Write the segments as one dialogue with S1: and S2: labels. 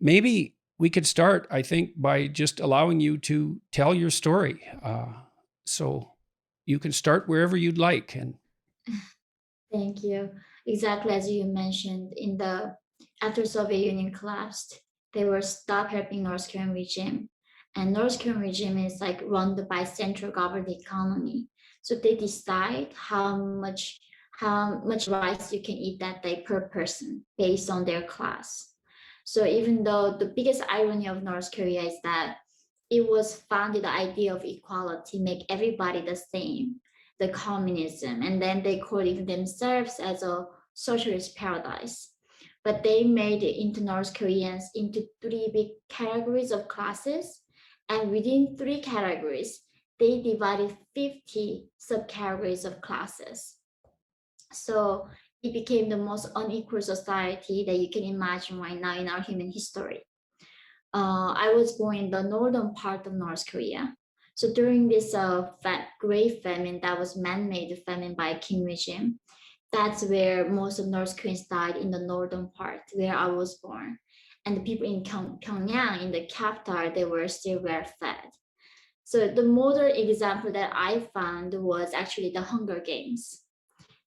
S1: maybe we could start, I think, by just allowing you to tell your story. So you can start wherever you'd like. And
S2: Thank you. Exactly as you mentioned, in the after Soviet Union collapsed, they were stopped helping North Korean regime, and North Korean regime is like run by central government economy. So they decide how much rice you can eat that day per person based on their class. So even though the biggest irony of North Korea is that it was founded the idea of equality, make everybody the same, the communism, and then they called it themselves as a socialist paradise. But they made it into North Koreans into three big categories of classes, and within three categories, they divided 50 subcategories of classes. So it became the most unequal society that you can imagine right now in our human history. I was born in the northern part of North Korea. So during this great famine that was man-made famine by Kim regime, that's where most of North Koreans died in the northern part where I was born. And the people in Pyongyang, in the capital, they were still well fed. So the modern example that I found was actually the Hunger Games.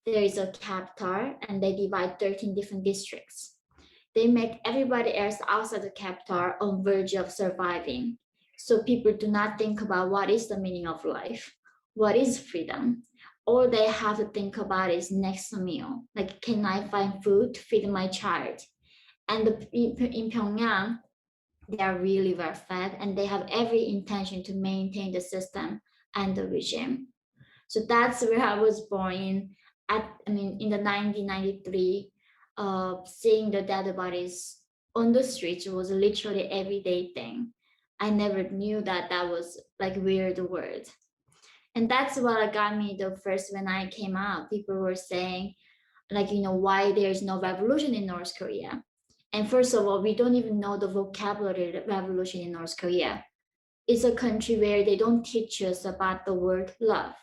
S2: There is a capital and they divide 13 different districts. They make everybody else outside the capital on verge of surviving. So people do not think about what is the meaning of life, what is freedom. All they have to think about is next meal. Like, can I find food to feed my child? And in Pyongyang, they are really well fed and they have every intention to maintain the system and the regime. So that's where I was born in. In the 1993, seeing the dead bodies on the streets was literally everyday thing. I never knew that that was like weird word. And that's what got me the first when I came out. People were saying, like, why there's no revolution in North Korea. And first of all, we don't even know the vocabulary revolution in North Korea. It's a country where they don't teach us about the word love.